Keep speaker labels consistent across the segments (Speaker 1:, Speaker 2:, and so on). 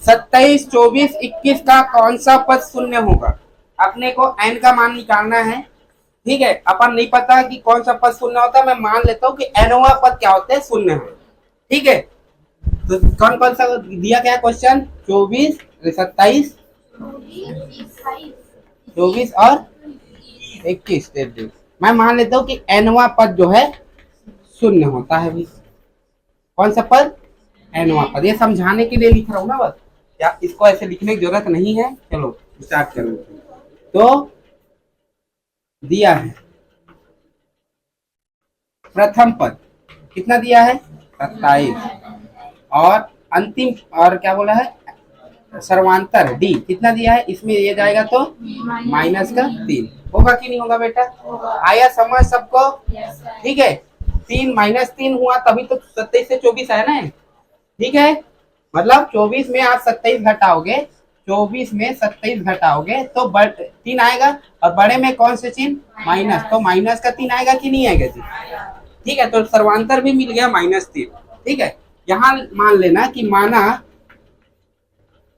Speaker 1: 27, 24, 21 का कौन सा पद शून्य होगा? अपने को n का मान निकालना है। ठीक है, अपन नहीं पता कि कौन सा पद शून्य होता है, मैं मान लेता हूँ कि nवा पद क्या होता है, शून्य है। ठीक है, तो कौन कौन सा दिया क्या क्वेश्चन? 24, 27, 24 और 21। मैं मान लेता हूँ कि nवा पद जो है शून्य होता है। भी कौन सा पद? nवा पद। ये समझाने के लिए लिख रहा हूँ ना बस, या इसको ऐसे लिखने की जरूरत नहीं है। चलो स्टार्ट करो। तो दिया है प्रथम पद कितना दिया है? 27। और अंतिम और क्या बोला है? सर्वांतर डी कितना दिया है? इसमें ये जाएगा तो माइनस का 3। होगा कि नहीं होगा बेटा? आया समझ सबको? ठीक है, 3 माइनस 3 हुआ तभी तो 27 से 24 आया ना। ठीक है, मतलब 24 में आप 27 घटाओगे, 24 में 27 घटाओगे तो 3 आएगा, और बड़े में कौन से चिन्ह? माइनस, तो माइनस का 3 आएगा कि नहीं आएगा जी? ठीक है, तो सर्वांतर भी मिल गया -3। ठीक है, यहाँ मान लेना कि माना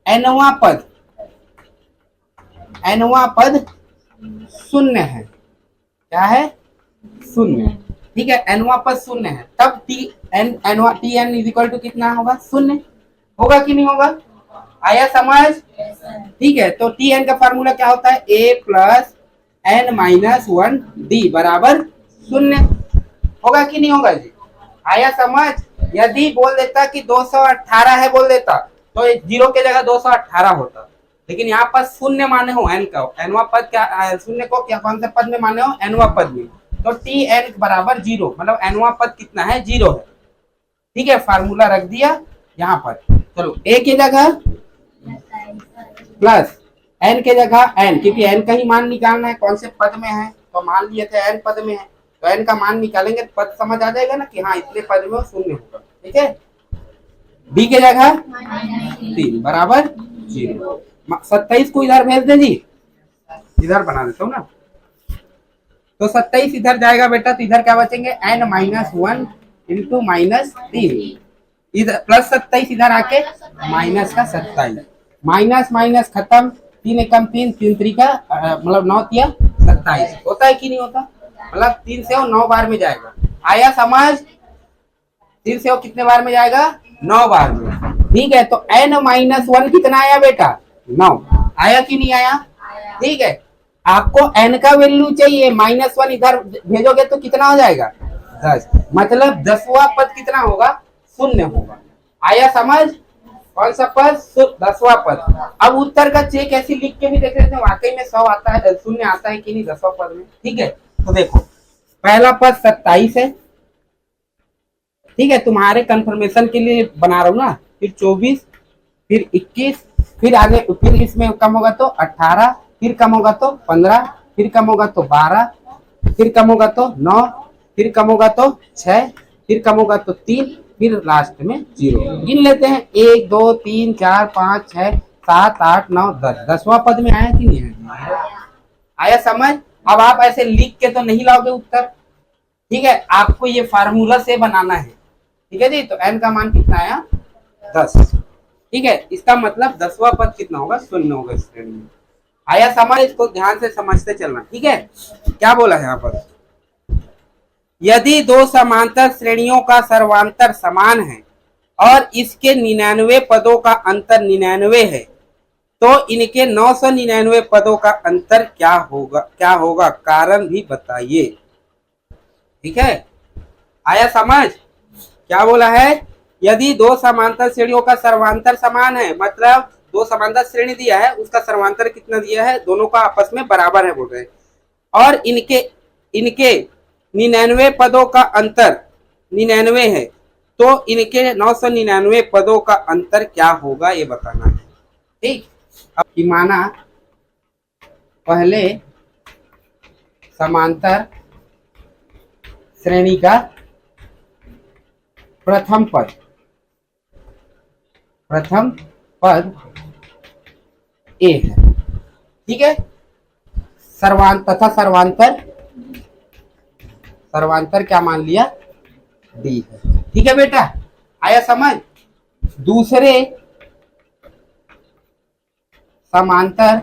Speaker 1: nवा पद शून्य है। क्या है? शून्य। ठीक है, nवा पद शून्य है, तब tn इज इक्वल टू कितना होगा? शून्य। होगा कि नहीं होगा? आया समझ? ठीक है, तो tn का फार्मूला क्या होता है? a plus n minus 1 d बराबर शून्य। होगा कि नहीं होगा जी? आया समझ? यदि बोल देता कि 218 है बोल देता तो 0 के जगह 218 होता, लेकिन यहाँ पर शून्य माने हो n का, nवा पद क्या शून्य को क्या कौन से पद में माने हो? nवा पद में। तो tn बराबर 0, मतलब nवा पद कितना है? 0 है। ठीक है, फार्मूला रख दिया यहाँ पर। चलो a की जगह प्लस n के जगह n, क्योंकि n का ही मान निकालना है, कौन से पद में है। तो मान लिए थे n पद में है, तो n का मान निकालेंगे तो पद समझ आ जाएगा ना कि हाँ इतने पद में शून्य होगा। ठीक है, b के जगह 3 बराबर 0। 27 को इधर भेज दे जी, इधर बना देता हूँ ना। तो 27 इधर जाएगा बेटा, तो इधर क्या बचेंगे? n माइनस 1 इंटू -3, इधर प्लस 27 इधर आके माइनस का 27। माइनस माइनस खत्म, 3 एकम 3, 3 3 का मतलब 9 तिया 27। होता है कि नहीं होता? मतलब 3 से 9 बार में जाएगा। आया समझ? 3 से कितने बार में जाएगा? 9 बार में। ठीक है, तो n माइनस 1 कितना आया बेटा? 9। आया कि नहीं आया? ठीक है, आपको n का वैल्यू चाहिए, -1 इधर भेजोगे तो कितना हो जाएगा? 10। मतलब 10वां पद कितना होगा? शून्य होगा। आया समझ? कौन सा पद? 10वां पद। अब उत्तर का चेक ऐसे लिख के भी देख लेते हैं वाकई में 100 आता है, शून्य आता है कि नहीं 10वां पद में। ठीक है, तो देखो पहला पद 27 है। ठीक है, तुम्हारे कंफर्मेशन के लिए बना रहा हूँ ना। फिर 24, फिर 21, फिर आगे, फिर इसमें कम होगा तो 18, फिर कम होगा तो 15, फिर कम होगा तो 12, फिर कम होगा तो 9, फिर कम होगा तो 6, फिर कम होगा तो 3, फिर लास्ट में 0। गिन लेते हैं 1 2 3 4 5 6 7 8 9 10। 10वां पद में आया कि नहीं है? आया समझ? अब आप ऐसे लिख के तो नहीं लाओगे उत्तर। ठीक है, आपको ये फार्मूला से बनाना है। ठीक है जी, तो n का मान कितना आया? 10। ठीक है, इसका मतलब 10वां पद कितना होगा? शून्य होगा इस श्रेणी में। आया समझ? इसको ध्यान से समझते चलना। ठीक है, क्या बोला है यहाँ पर? यदि दो समांतर श्रेणियों का सर्वांतर समान है और इसके 99 पदों का अंतर 99 है, तो इनके 999 पदों का अंतर क्या होगा? कारण भी बताइए। ठीक है, आया समझ? क्या बोला है? यदि दो समांतर श्रेणियों का सर्वांतर समान है, मतलब दो समांतर श्रेणी दिया है, उसका सर्वांतर कितना दिया है? दोनों का आपस में बराबर है बोल रहे हैं, और इनके 99 पदों का अंतर 99 है, तो इनके 999 पदों का अंतर क्या होगा ये बताना है। ठीक, अब कि माना पहले समांतर श्रेणी का प्रथम पद ए है। ठीक है, सर्वांतर क्या मान लिया? डी है। ठीक है बेटा, आया समझ? दूसरे समांतर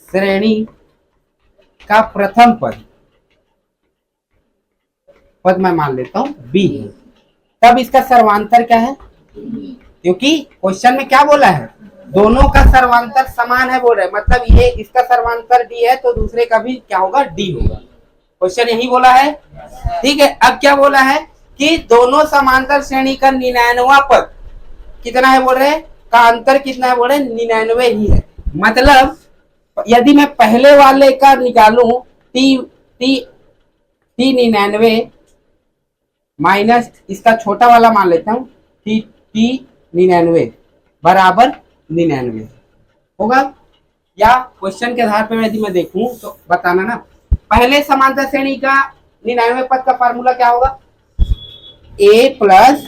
Speaker 1: श्रेणी का प्रथम पद मैं मान लेता हूं बी है, तब इसका सर्वांतर क्या है, क्योंकि क्वेश्चन में क्या बोला है, दोनों का सर्वांतर समान है बोल रहे हैं, मतलब ये इसका सर्वांतर डी है तो दूसरे का भी क्या होगा, डी होगा। क्वेश्चन यही बोला है, ठीक है। अब क्या बोला है कि दोनों समांतर श्रेणी का 99वां पद कितना है बोल रहे हैं, का अंतर कितना है बोल रहे हैं, 99 ही है। मतलब यदि मैं पहले वाले का निकालूं टी 99 माइनस इसका छोटा वाला मान लेता हूं टी 99 बराबर 99 होगा। या क्वेश्चन के आधार पर यदि मैं देखूं तो बताना ना, पहले समांतर श्रेणी का 99 पद का फार्मूला क्या होगा, a प्लस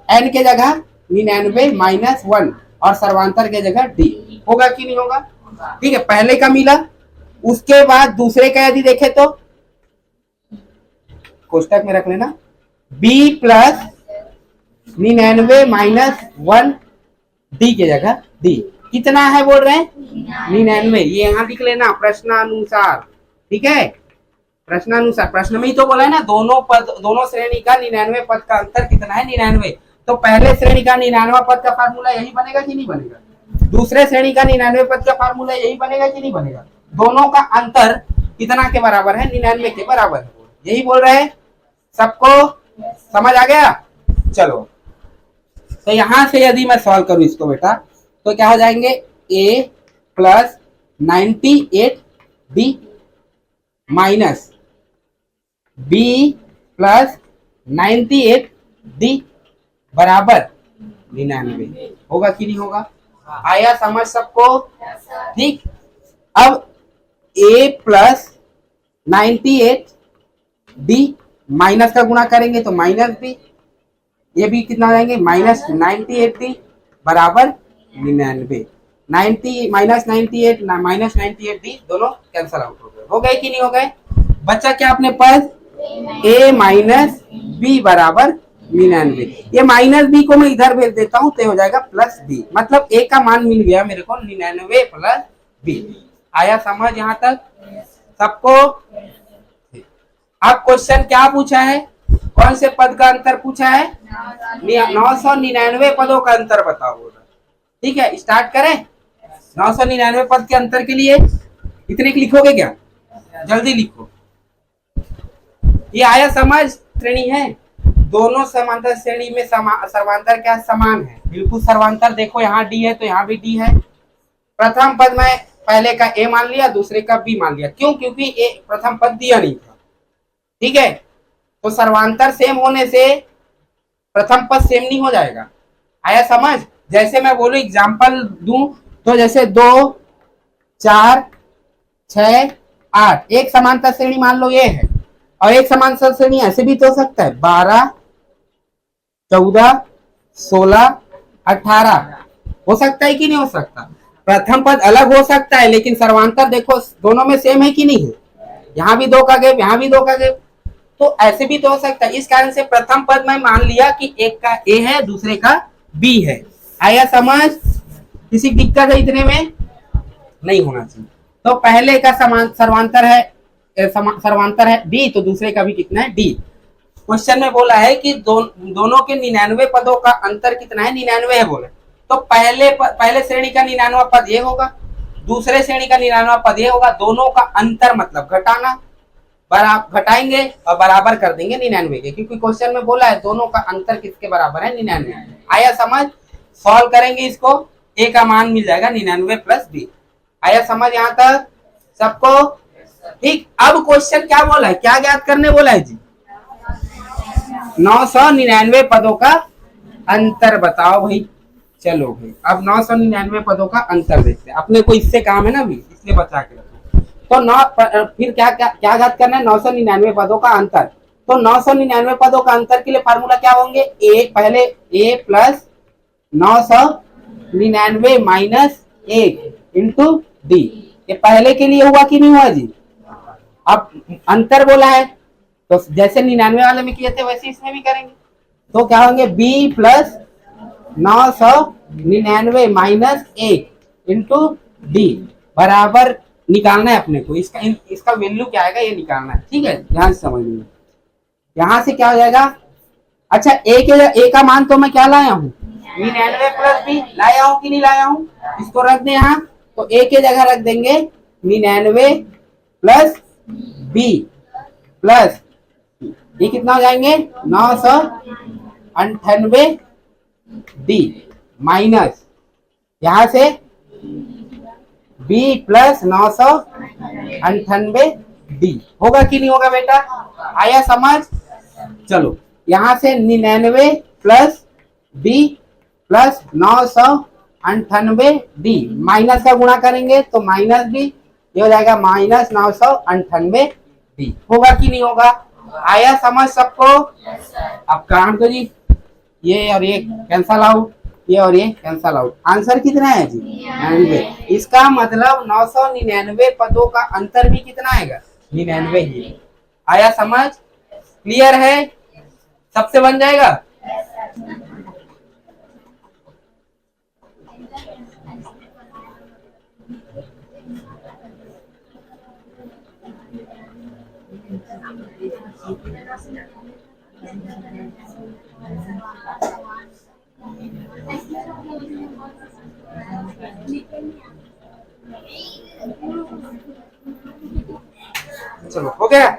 Speaker 1: एन के जगह 99 माइनस 1 और सर्वांतर के जगह d होगा कि नहीं होगा, ठीक है। पहले का मिला, उसके बाद दूसरे का यदि देखे तो कोष्टक में रख लेना, b प्लस 99 माइनस 1 d के जगह d कितना है बोल रहे हैं 99, ये यहां लिख लेना प्रश्नानुसार, ठीक है। प्रश्नानुसार, प्रश्न में ही तो बोला है ना, दोनों श्रेणी का 99 पद का अंतर कितना है 99, तो पहले श्रेणी का 99वां पद का फार्मूला यही बनेगा कि नहीं बनेगा, दूसरे श्रेणी का 99 पद का फार्मूला यही बनेगा कि नहीं बनेगा, दोनों का अंतर कितना के बराबर है, 99 के बराबर है, यही बोल रहे हैं। सबको समझ आ गया, चलो तो यहां से यदि मैं सॉल्व करूं इसको बेटा तो क्या हो जाएंगे, a plus 98d minus b plus 98d बराबर 99 होगा कि नहीं होगा, आया समझ सबको, ठीक। अब a प्लस 98d माइनस का गुणा करेंगे तो माइनस b, ये भी कितना हो जाएंगे माइनस 98d बराबर 99, 90 माइनस 98 माइनस 98d दोनों कैंसल आउट हो गए कि नहीं हो गए, बच्चा क्या अपने पास a माइनस b बराबर 99, ये माइनस b को मैं इधर भेज देता हूं तो हो जाएगा प्लस b, मतलब a का मान मिल गया मेरे को 99 प्लस b। आया समझ यहां तक सबको। अब क्वेश्चन क्या पूछा है, कौन से पद का अंतर पूछा है, 999 पदों का अंतर बताओ, ठीक है। स्टार्ट करें, 999 पद के अंतर के लिए इतने लिखोगे क्या, जल्दी लिखो। ये आया समझ, श्रेणी है, दोनों समांतर श्रेणी में सर्वांतर क्या समान है, बिल्कुल सर्वांतर, देखो यहाँ डी है तो यहाँ भी डी है। प्रथम पद में पहले का a मान लिया, दूसरे का b मान लिया, क्यों, क्योंकि a प्रथम पद दिया नहीं था, ठीक है। तो सर्वांतर सेम होने से प्रथम पद सेम नहीं हो जाएगा, आया समझ। जैसे मैं बोलूं एग्जांपल दूं तो जैसे 2 4 6 8 एक समांतर श्रेणी मान लो ये है, और एक समांतर श्रेणी ऐसे भी तो हो सकता है 12 14 16 18 हो सकता है कि नहीं हो सकता, प्रथम पद अलग हो सकता है लेकिन सर्वांतर देखो दोनों में सेम है कि नहीं है, यहाँ भी 2 का गैप यहाँ भी 2 का गैप, तो ऐसे भी तो हो सकता है। इस कारण से प्रथम पद में मान लिया कि एक का a है दूसरे का b है, आया समझ, किसी दिक्कत है इतने में नहीं होना चाहिए। तो पहले का सर्वांतर है d, तो दूसरे का भी कितना है d। क्वेश्चन में बोला है कि दोनों के 99 पदों का अंतर कितना है, 99 है बोले, तो पहले श्रेणी का 99वां पद ये होगा, दूसरे श्रेणी का 99वां पद ये होगा, दोनों का अंतर मतलब घटाना, घटाएंगे और बराबर कर देंगे 99 के, क्योंकि क्वेश्चन में बोला है दोनों का अंतर किसके बराबर है 99। आया समझ, सॉल्व करेंगे इसको, a का मान मिल जाएगा 99 प्लस b। आया समझ यहाँ तक सबको, ठीक। अब क्वेश्चन क्या बोला है, क्या ज्ञात करने बोला है जी, 999 पदों का अंतर बताओ भाई। चलो भाई अब 999 पदों का अंतर देखते हैं, अपने को इससे काम है ना भी, इसलिए बचा के रखो। तो फिर क्या क्या क्या ज्ञात करना है, 999 पदों का अंतर। तो 999 पदों का अंतर के लिए फार्मूला क्या होंगे, पहले a plus 999 minus 1 into D, ये पहले के लिए हुआ कि नहीं हुआ जी। अब अंतर बोला है तो जैसे 99 वाले में किए थे वैसे इसमें भी करेंगे, तो क्या होंगे b plus 99 minus 1 into D बराबर निकालना है अपने को। इसका वैल्यू क्या आएगा ये निकालना है, ठीक है, ध्यान से समझ लीजिए। यहां से क्या हो जाएगा, अच्छा ए का मान तो मैं क्या लाया हूँ 99 प्लस बी लाया हूँ कि नहीं लाया हूँ, इसको रख दे यहाँ, तो ए के जगह रख देंगे 99 प्लस बी प्लस ये कितना हो जाएंगे 998 डी माइनस यहां से बी प्लस 998 डी होगा कि नहीं होगा बेटा, आया समझ। चलो यहां से 99 plus B plus 998 D minus का गुणा करेंगे तो माइनस बी, ये हो जाएगा माइनस 998 डी, होगा कि नहीं होगा, आया समझ सबको। अब काट दो जी, ये और ये कैंसल आउट, ये और ये कैंसल आउट, आंसर कितना है जी 99। इसका मतलब 999 पदों का अंतर भी कितना आएगा 99 ही। आया समझ, क्लियर है, सबसे बन जाएगा। चलो हो गया।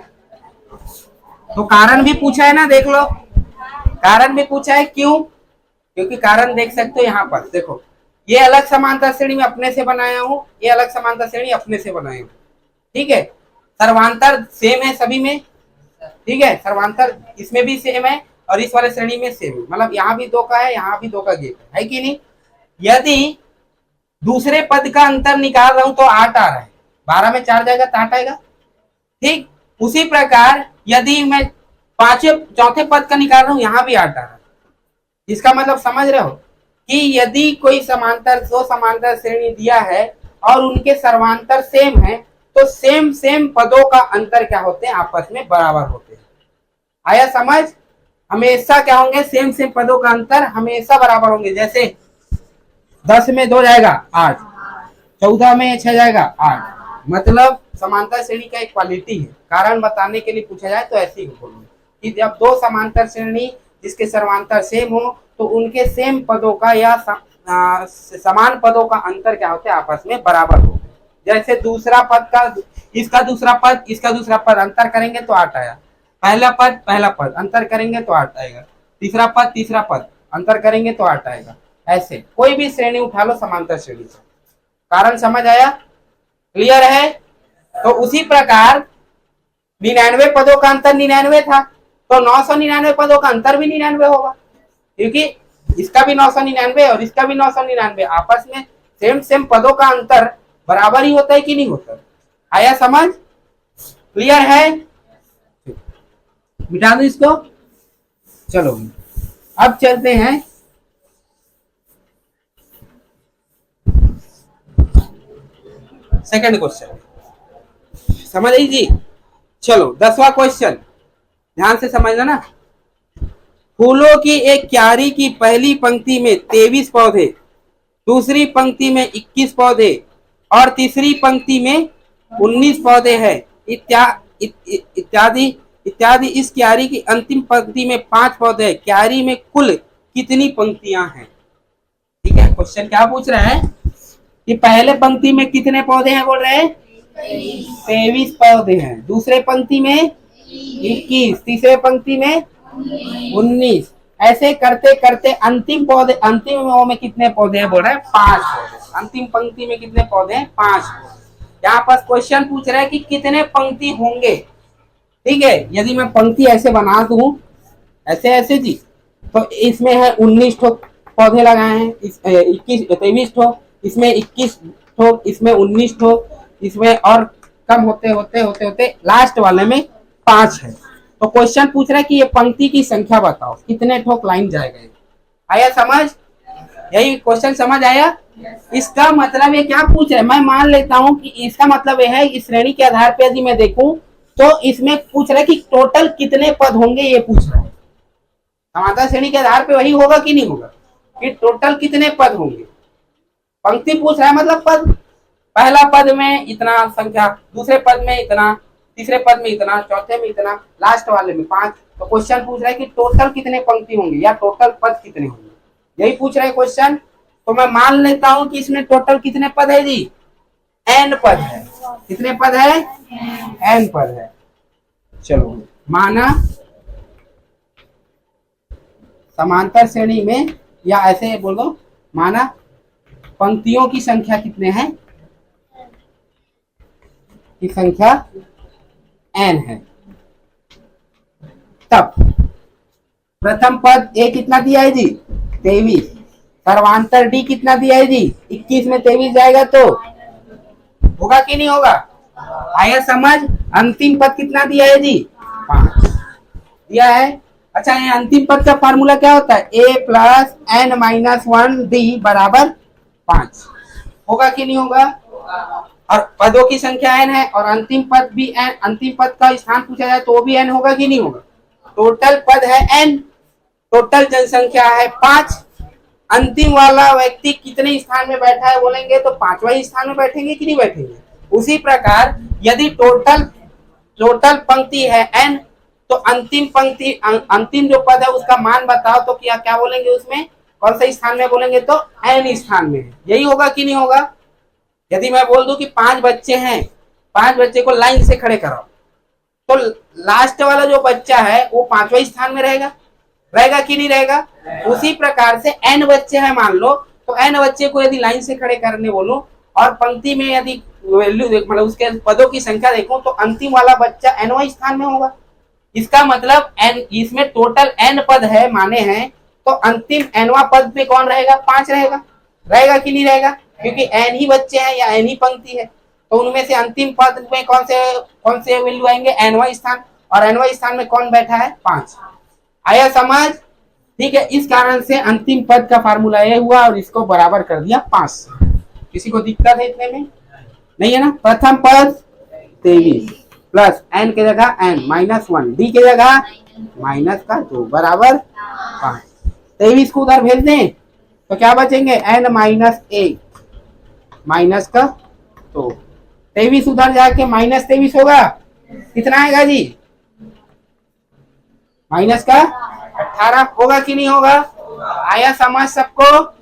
Speaker 1: तो कारण भी पूछा है ना, देख लो, कारण भी पूछा है, क्यों, क्योंकि कारण देख सकते हो यहाँ पर, देखो ये अलग समांतर श्रेणी में अपने से बनाया हूँ, ये अलग समांतर श्रेणी अपने से बनाया हूँ, ठीक है, सर्वांतर सेम है सभी में, ठीक है, सर्वांतर इसमें भी सेम है और इस वाले श्रेणी में सेम है, मतलब यहाँ भी 2 का है, यहाँ भी 2 का गैप है कि नहीं। यदि दूसरे पद का अंतर निकाल रहा हूं तो 8 आ रहा है, 12 में 4 जाएगा तो 8 आएगा, ठीक। उसी प्रकार यदि मैं चौथे पद का निकाल रहा हूं, यहां भी 8 आ रहा है, इसका मतलब समझ रहे हो कि यदि कोई समांतर 2 समांतर श्रेणी दिया है और उनके सर्वांतर सेम है तो सेम सेम पदों का अंतर क्या होते हैं, आपस में बराबर होते हैं। आया समझ, हमेशा क्या होंगे, सेम सेम पदों का अंतर हमेशा बराबर होंगे। जैसे 10 में 2 जाएगा 8, 14 में 6 जाएगा 8, मतलब समांतर श्रेणी का एक क्वालिटी है। कारण बताने के लिए पूछा जाए तो ऐसे ही बोलूंगा कि जब 2 समांतर श्रेणी जिसके सर्वांतर सेम हो तो उनके सेम पदों का या समान पदों का अंतर क्या होते हैं, आपस में बराबर होते हैं। जैसे दूसरा पद का इसका दूसरा पद इसका दूसरा पद अंतर करेंगे तो 8 आया, पहला पद अंतर करेंगे तो 8 आएगा, तीसरा पद अंतर करेंगे तो 8 आएगा। ऐसे कोई भी श्रेणी उठा लो समांतर श्रेणी से, कारण समझ आया, क्लियर है। तो उसी प्रकार 99 पदों का अंतर 99 था तो 999 पदों का अंतर भी 99 होगा, क्योंकि इसका भी 999 और इसका भी 999, आपस में सेम सेम पदों का अंतर बराबर ही होता है कि नहीं होता। आया समझ, क्लियर है, मिटा दो इसको। चलो अब चलते हैं सेकंड क्वेश्चन, समझ लीजिए। चलो 10वां क्वेश्चन, ध्यान से समझना ना। फूलों की एक क्यारी की पहली पंक्ति में 23 पौधे, दूसरी पंक्ति में 21 पौधे और तीसरी पंक्ति में 19 पौधे हैं, इत्यादि इत्यादि। इस क्यारी की अंतिम पंक्ति में 5 पौधे हैं, क्यारी में कुल कितनी पंक्तियां हैं। ठीक है, क्वेश्चन क्या पूछ रहा है कि पहले पंक्ति में कितने पौधे हैं, बोल रहे हैं 23 पौधे हैं, दूसरे पंक्ति में 21, तीसरे पंक्ति में 19, ऐसे करते करते अंतिम वो में कितने पौधे हैं, बोल रहे हैं 5 पौधे। अंतिम पंक्ति में कितने पौधे हैं, 5। यहाँ पर क्वेश्चन पूछ रहा है कि कितने पंक्ति होंगे। ठीक है, यदि मैं पंक्ति ऐसे बना दूं, ऐसे जी, तो इसमें है 19 ठो पौधे लगाए हैं, 23 ठो, इसमें 21 ठो, इसमें 19 ठो, इसमें और कम होते होते होते होते लास्ट वाले में 5 है। तो क्वेश्चन पूछ रहा है कि ये पंक्ति की संख्या बताओ, कितने ठोक लाइन जाएगा। आया समझ, यही क्वेश्चन समझ आया। इसका मतलब ये क्या पूछ रहा है, मैं मान लेता हूं कि इसका मतलब यह है इस श्रेणी के आधार पर यदि मैं देखूं तो इसमें पूछ रहा है कि टोटल कितने पद होंगे, ये पूछ रहा है। समांतर श्रेणी के आधार पे वही होगा कि नहीं होगा, कि टोटल कितने पद होंगे। पंक्ति पूछ रहा है मतलब पद, पहला पद में इतना संख्या, दूसरे पद में इतना, तीसरे पद में इतना, चौथे में इतना, लास्ट वाले में 5। तो क्वेश्चन पूछ रहा है कि टोटल कितने पंक्ति होंगे या टोटल पद कितने होंगे, यही पूछ रहा है क्वेश्चन। तो मैं मान लेता हूं कि इसमें टोटल कितने पद है जी, n पद है। कितने पद है, n पद है। चलो माना समांतर श्रेणी में, या ऐसे बोलो माना पंक्तियों की संख्या कितने हैं, की संख्या n है। तब प्रथम पद a कितना दिया है जी 23, सर्वांतर d कितना दिया है जी 21 में 23 जाएगा तो होगा कि नहीं होगा, आया समझ। अंतिम पद कितना दिया है जी 5 दिया है। अच्छा ये अंतिम पद का फार्मूला क्या होता है, a plus n minus 1d बराबर 5, होगा कि नहीं होगा। और पदों की संख्या n है और अंतिम पद भी n, अंतिम पद का स्थान पूछा जाए तो वो भी n होगा कि नहीं होगा। टोटल पद है n, टोटल जनसंख्या है 5, अंतिम वाला व्यक्ति कितने स्थान में बैठा है बोलेंगे तो 5वां स्थान में बैठेंगे कि नहीं बैठेंगे। उसी प्रकार यदि टोटल पंक्ति है n, तो अंतिम पंक्ति अंतिम जो पद है उसका मान बताओ तो क्या क्या बोलेंगे, उसमें कौन से स्थान में बोलेंगे तो n स्थान में, यही होगा कि नहीं होगा। यदि मैं बोल दूं कि 5 बच्चे हैं, 5 बच्चे को लाइन से खड़े कराओ, तो लास्ट वाला जो बच्चा है वो 5वां स्थान में रहेगा, रहेगा कि नहीं रहेगा। उसी प्रकार से n बच्चे हैं मान लो, तो n बच्चे को यदि लाइन से खड़े करने बोलो और पंक्ति में यदि वैल्यू मतलब उसके पदों की संख्या देखो तो अंतिम वाला बच्चा nवां स्थान में होगा। इसका मतलब n, इसमें टोटल n पद है माने हैं, तो अंतिम nवां पद पे कौन रहेगा 5 रहेगा, रहेगा कि नहीं रहेगा, क्योंकि n ही बच्चे हैं या n ही पंक्ति है। तो उनमें से अंतिम पद में कौन से वैल्यू आएंगे, nवां स्थान, और nवां स्थान में कौन बैठा है 5। आया समझ, ठीक है। इस कारण से अंतिम पद का फार्मूला ये हुआ और इसको बराबर कर दिया 5। किसी को दिक्कत है इतने में, नहीं है ना। प्रथम पद 23 प्लस n की जगह n माइनस 1 d की जगह माइनस का 2 बराबर 5। 23 को उधर भेज दें तो क्या बचेंगे n माइनस 1 माइनस का 2, 23 उधर जाके माइनस 23 होगा, कितना आएगा जी माइनस का 18, होगा कि नहीं होगा। आया समझ सबको,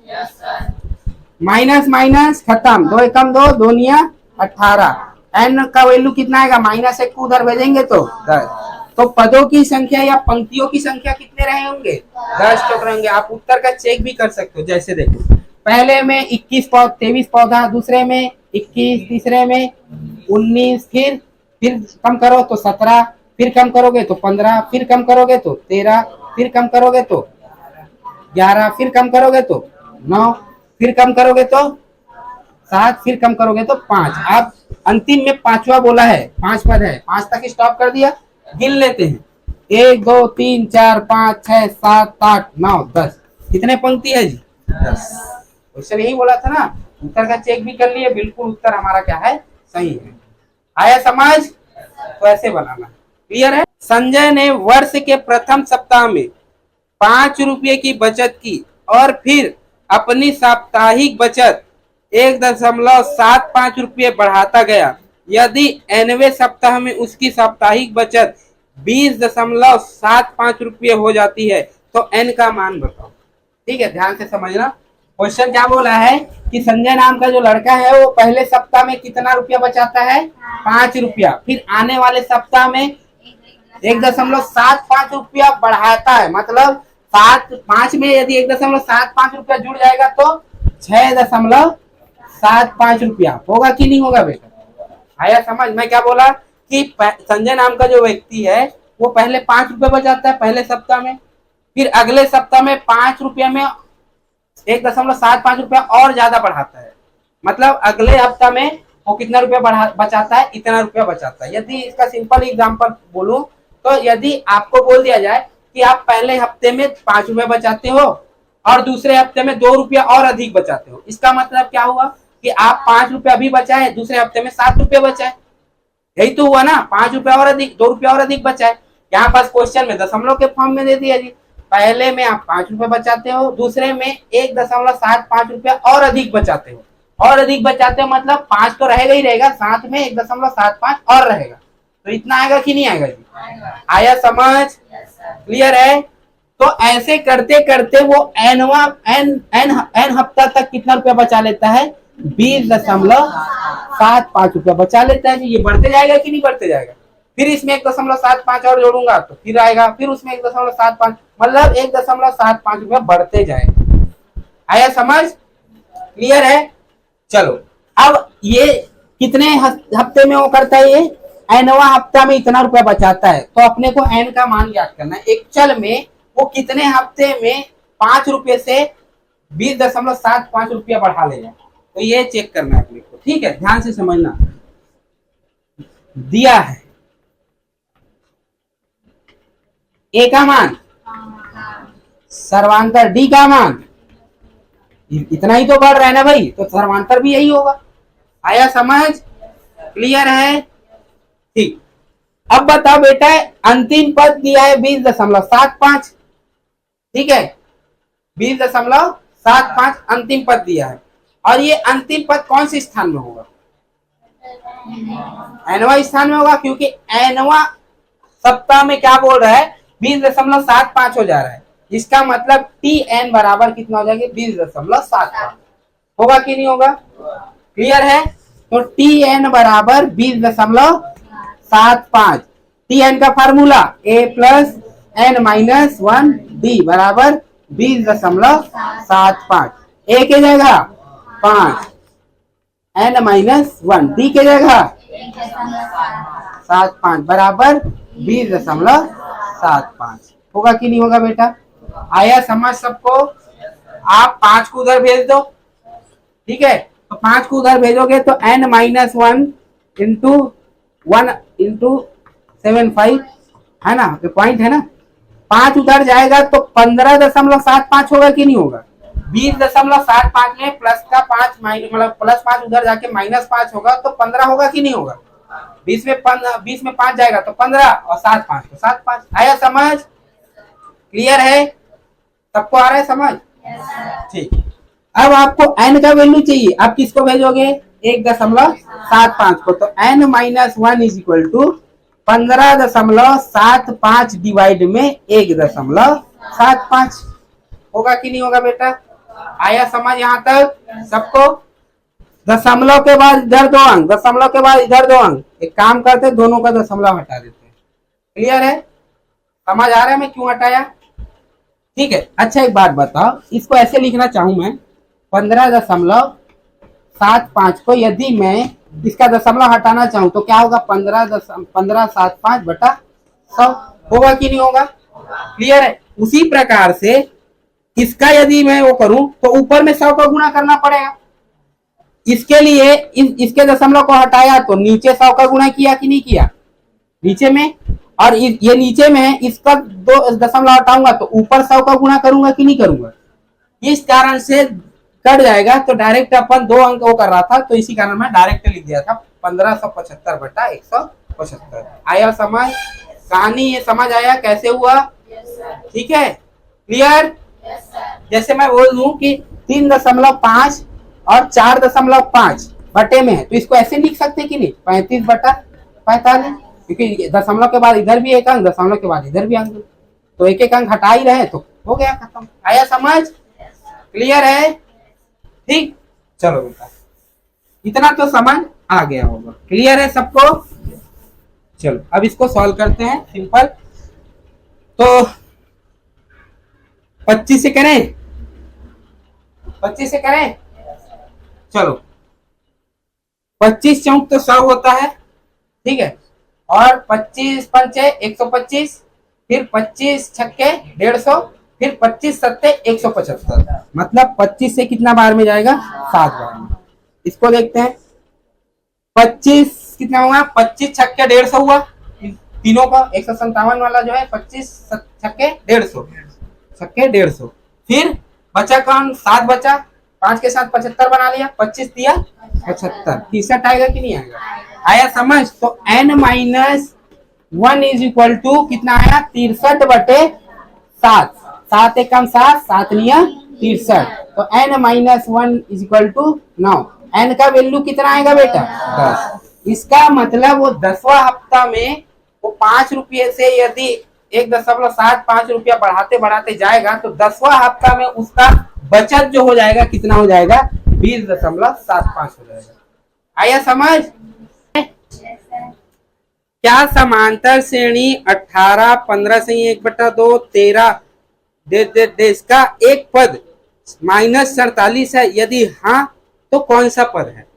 Speaker 1: माइनस माइनस खत्म, 2 एकम 2, 2 निया 18, n का वैल्यू कितना आएगा माइनस 1 को उधर भेजेंगे तो 10। तो पदों की संख्या या पंक्तियों की संख्या कितने रहे होंगे 10 तक रहेंगे। आप उत्तर का चेक भी कर सकते हो, जैसे देखो पहले में 23 पौधा, दूसरे में 21, तीसरे में 19, फिर कम करो तो 17, फिर कम करोगे तो 15, फिर कम करोगे तो 13, फिर कम करोगे तो 11, फिर कम करोगे तो 9, फिर कम करोगे तो 7, फिर कम करोगे तो 5। अब अंतिम में 5वां बोला है, 5 पद है, 5 तक स्टॉप कर दिया। गिन लेते हैं 1 2 3 4 5 6 7 8 9 10, कितने पंक्ति है जी 10। क्वेश्चन यही बोला था ना, उत्तर का चेक भी कर लिए, बिल्कुल उत्तर हमारा क्या है सही है। आया समझ, तो ऐसे बनाना, क्लियर है। संजय ने वर्ष के प्रथम सप्ताह में 5 रुपये की बचत की और फिर अपनी साप्ताहिक बचत 1.75 रुपये बढ़ाता गया। यदि nवें सप्ताह में उसकी साप्ताहिक बचत 20.75 रुपये हो जाती है तो n का मान बताओ। ठीक है, ध्यान से समझना। क्वेश्चन क्या बोला है कि संजय नाम का जो लड़का है वो पहले सप्ताह में कितना रुपया बचाता है 5 रुपया, फिर आने वाले सप्ताह में 1.75 रुपया बढ़ाता है। मतलब 5 में यदि 1.75 रुपया जुड़ जाएगा तो 6.75 रुपया होगा कि नहीं होगा बेटा। आया समझ। मैं क्या बोला कि संजय नाम का जो व्यक्ति है वो पहले 5 रुपये बचाता है पहले सप्ताह में, फिर अगले सप्ताह में 5 रुपया में 1.75 रुपया और ज्यादा बढ़ाता है। मतलब अगले हफ्ता में वो कितना रुपया बचाता है, इतना रुपया बचाता है। यदि इसका सिंपल एग्जांपल बोलूं तो यदि आपको बोल दिया जाए कि आप पहले हफ्ते में 5 रुपये बचाते हो और दूसरे हफ्ते में 2 रुपया और अधिक बचाते हो, इसका मतलब क्या हुआ कि आप 5 रुपया अभी बचाए, दूसरे हफ्ते में 7 रुपये बचाए। यही तो हुआ ना, 5 रुपया और अधिक, 2 रुपया और अधिक बचाए। यहाँ पास क्वेश्चन में दशमलव के फॉर्म में दे दिया जी। पहले में आप 5 रुपए बचाते हो, दूसरे में 1.75 रुपया और अधिक बचाते हो। और अधिक बचाते हो मतलब 5 तो रहेगा ही रहेगा, साथ में 1.75 और रहेगा, तो इतना आएगा कि नहीं आएगा जी? आया समझ? क्लियर है? तो ऐसे करते करते वो एन हफ्ता तक कितना रुपया बचा लेता है? 20.75 रुपया बचा लेता है। ये बढ़ते जाएगा कि नहीं बढ़ते जाएगा? फिर इसमें 1.75 और जोड़ूंगा तो फिर आएगा, फिर उसमें 1.75, मतलब 1.75 रुपया बढ़ते जाएगा। आया समझ? क्लियर है? चलो अब ये कितने हफ्ते में वो करता है? ये एनवा हफ्ता में इतना रुपया बचाता है, तो अपने को एन का मान याद करना है। एक चल में वो कितने हफ्ते में 5 रुपये से 20.75 रुपया बढ़ा लेगा, तो ये चेक करना है अपने को। ठीक है, ध्यान से समझना। दिया है ए का मान, सर्वांतर डी का मान, इतना ही तो बढ़ रहा है ना भाई, तो सर्वांतर भी यही होगा। आया समझ? क्लियर है? ठीक। अब बताओ बेटा, अंतिम पद दिया है 20.75, ठीक है, 20.75 अंतिम पद दिया है, और ये अंतिम पद कौन से स्थान में होगा? एनवा स्थान में होगा, क्योंकि एनवा सप्ताह में क्या बोल रहा है? 20.75 हो जा रहा है। इसका मतलब टी एन बराबर कितना हो जाएगा? 20.75 होगा कि नहीं होगा? क्लियर है? तो टी एन बराबर 20.75। टी एन का फार्मूला ए प्लस एन माइनस 1 डी बराबर 20.75। ए के जगह 5, एन माइनस 1, डी के जगह 75 बराबर 20.75 होगा कि नहीं होगा बेटा? आया समझ सबको? आप 5 को उधर भेज दो, ठीक है, तो 5 को उधर भेजोगे तो n माइनस 1 इंटू 1 इंटू 75 है ना, तो पॉइंट है ना, 5 उधर जाएगा तो 15.75 होगा कि नहीं होगा? 20.75 में प्लस का 5 मतलब प्लस 5 उधर जाके माइनस 5 होगा, तो 15 होगा कि नहीं होगा? 20 में 5 जाएगा तो 15 और 7 5 तो 7 5। आया समझ? क्लियर है? सबको आ रहा है समझ? ठीक। अब आपको n का वैल्यू चाहिए, आप किसको भेजोगे? 1.75 को, तो n minus 1 is equal to 15.75 divide में 1.75 होगा कि नहीं होगा बेटा? आया समझ यहाँ तक सबको? दशमलव के बाद इधर 2 अंक, दशमलव के बाद इधर 2 अंक, एक काम करते दोनों का दशमलव हटा देते हैं। क्लियर है? समझ आ रहा है मैं क्यों हटाया? ठीक है। अच्छा एक बात बताओ, इसको ऐसे लिखना चाहूं मैं, 15.75 को यदि मैं इसका दशमलव हटाना चाहूं तो क्या होगा? 15.75 बटा 100 होगा कि नहीं होगा? क्लियर है? उसी प्रकार से इसका यदि मैं वो करूं तो ऊपर में 100 का गुणा करना पड़ेगा। इसके लिए इसके दशमलव को हटाया तो नीचे 100 का गुणा किया कि नहीं किया? नीचे में, और ये नीचे में है, इसका 2 दशमलव हटाऊंगा तो ऊपर 100 का गुणा करूंगा कि नहीं करूंगा? इस कारण से कट जाएगा, तो डायरेक्ट अपन 2 अंक वो कर रहा था, तो इसी कारण मैं डायरेक्ट लिख दिया था 1575 बटा 175। आया समझ? कहानी ये समझ आया कैसे हुआ? ठीक है, क्लियर? जैसे मैं बोल दूं कि 3.5 और 4.5 बटे में है, तो इसको ऐसे लिख सकते कि नहीं? 35 बटा 45, क्योंकि दशमलव के बाद इधर भी एक अंक, दशमलव के बाद इधर भी अंक, तो एक एक अंक हटा ही रहे तो हो गया खत्म। आया समझ? क्लियर है? ठीक, चलो बेटा इतना तो समझ आ गया होगा। क्लियर है सबको? चलो अब इसको सॉल्व करते हैं सिंपल। तो 25 से करें, 25 से करें। चलो 25 चौक तो 100 होता है, ठीक है, और 25 पंचे 125, फिर 25 छक्के 150, फिर 25 सत्ते 175, मतलब 25 से कितना बार में जाएगा? 7 बार में। इसको देखते हैं, 25 कितना हुआ? 25 छक्के 150 हुआ, तीनों का 157 वाला जो है 25 छक्के 150, छक्के 150, फिर बचा कौन? 7 बचा, 5 के साथ 75 बना लिया, 25 दिया 75, 63 आएगा कि नहीं आएगा? आया समझ? तो n minus 1 is equal to कितना आया? 63 बटे 7। 7 एकम 7, 7 निया 63, तो n minus 1 is equal to 9। n का वैल्यू कितना आएगा बेटा 10। इसका मतलब वो 10वां हफ्ता में वो 5 रुपये से यदि 1.75 रुपया बढ़ाते बढ़ाते जाएगा तो 10वां हफ्ता में उसका बचत जो हो जाएगा कितना हो जाएगा 20.75 हो जाएगा। आया समझ? क्या समांतर श्रेणी 18, 15 से 1/2, 13 देश का एक पद -47 है? यदि हाँ तो कौन सा पद है?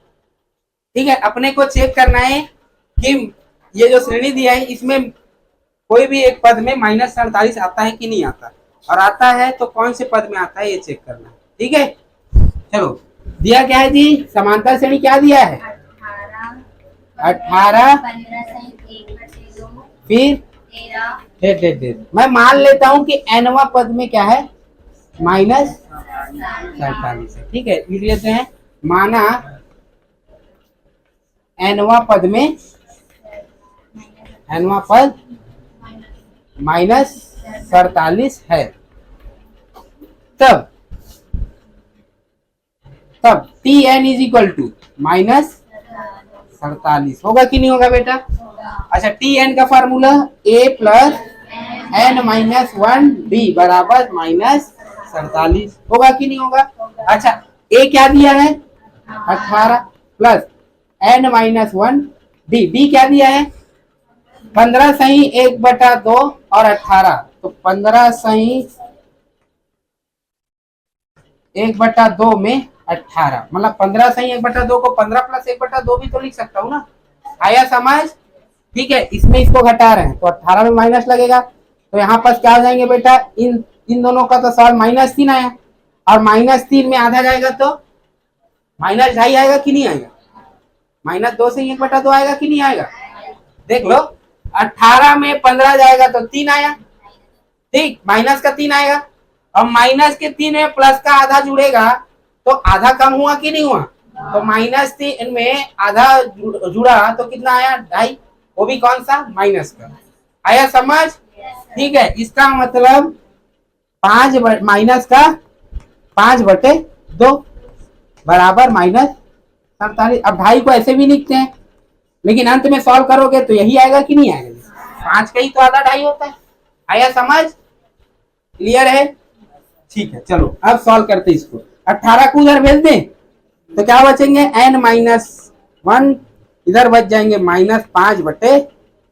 Speaker 1: ठीक है, अपने को चेक करना है कि ये जो श्रेणी दिया है इसमें कोई भी एक पद में -47 आता है कि नहीं आता, और आता है तो कौन से पद में आता है ये चेक करना है। ठीक है, चलो दिया क्या है जी? समांतर श्रेणी क्या दिया है? 18, फिर मैं मान लेता हूं कि nवां पद में क्या है -47 है। ठीक है, लिख लेते हैं, माना nवां पद में nवां पद -47 है, तब Tn इज इक्वल टू -47 होगा कि नहीं होगा बेटा? अच्छा, Tn का formula a plus n-1 b बराबर -47 होगा कि नहीं होगा? अच्छा, a क्या दिया है 18 प्लस n-1 b क्या दिया है 15 सही 1/2 और 18, तो 15 सही 1/2 में 18, मतलब 15 सही 1/2 को 15 प्लस 1/2 भी तो लिख सकता हूँ ना। आया समझ? ठीक है, इसमें इसको घटा रहे हैं तो 18 में माइनस लगेगा, तो यहाँ पर क्या हो जाएंगे बेटा, इन दोनों का तो सवाल -3 आया, और -3 में आधा जाएगा तो -2.5 आएगा कि नहीं आएगा? -2 से 1/2 आएगा कि नहीं आएगा? देख लो, 18 में 15 जाएगा तो 3 आया, ठीक, माइनस का 3 आएगा, और माइनस के 3 में प्लस का आधा जुड़ेगा तो आधा कम हुआ कि नहीं हुआ? तो -3 में आधा जुड़ा तो कितना आया 2.5, वो भी कौन सा माइनस का। आया समझ? ठीक है, इसका मतलब 5 माइनस का 5/2 बराबर -47। अब 2.5 को ऐसे भी लिखते हैं, लेकिन अंत में सॉल्व करोगे तो यही आएगा कि नहीं आएगा? 5 का ही तो आधा 2.5 होता है। आया समझ? क्लियर है? ठीक है, चलो अब सॉल्व करते हैं इसको। 18 को उधर भेज दें तो क्या बचेंगे n-1, इधर बच जाएंगे -5/2।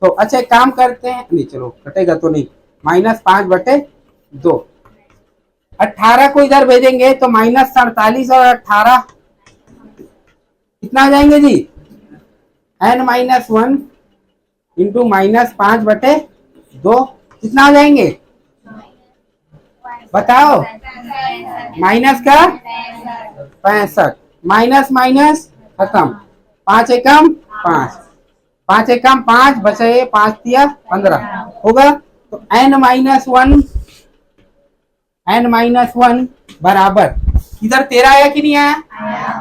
Speaker 1: तो अच्छा एक काम करते हैं, नहीं चलो कटेगा तो नहीं, -5/2। 18 को इधर भेजेंगे तो -47 और 18 कितना आ जाएंगे जी? n-1 इंटू -5/2 कितना आ जाएंगे बताओ? माइनस का 65, माइनस माइनस खत्म, 5 एकम 5, 5 एकम 5 बचे 5 दिया 15 होगा। तो n-1 बराबर इधर 13 आया कि नहीं आया?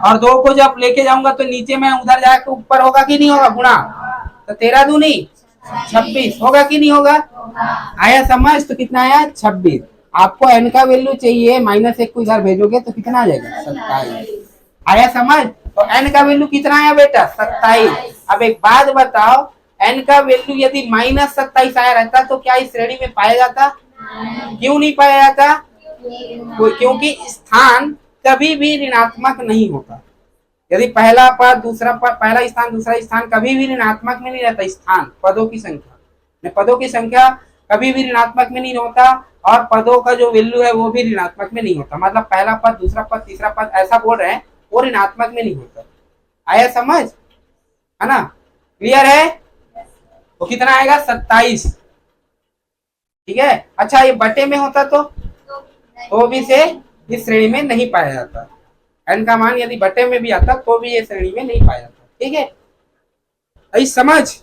Speaker 1: और 2 को जब लेके जाऊंगा तो नीचे में उधर जाके ऊपर होगा कि नहीं होगा गुणा, तो 13 दूनी 26 होगा कि नहीं होगा? आया समझ? तो कितना आया 26। आपको n का वैल्यू चाहिए, -1 को इधर भेजोगे तो कितना आ जाएगा 27। आया समझ? तो n का वैल्यू कितना आया बेटा 27। अब एक बात बताओ, n का वैल्यू यदि -27 आया रहता तो क्या इस श्रेणी में पाया जाता? क्यों नहीं पाया जाता? क्योंकि स्थान कभी भी ऋणात्मक नहीं होता। यदि पहला पद दूसरा पद, पहला स्थान दूसरा स्थान कभी भी ऋणात्मक में नहीं रहता। स्थान पदों की संख्या कभी भी ऋणात्मक में नहीं होता, और पदों का जो वैल्यू है वो भी ऋणात्मक में नहीं होता। मतलब पहला पद दूसरा पद तीसरा पद ऐसा बोल रहे हैं, वो ऋणात्मक में नहीं होता। आया समझ? है ना? क्लियर है? तो कितना आएगा 27। ठीक है, अच्छा ये बटे में होता तो भी से इस श्रेणी में नहीं पाया जाता। n का मान यदि बटे में भी आता तो भी ये श्रेणी में नहीं पाया जाता। ठीक है, समझ?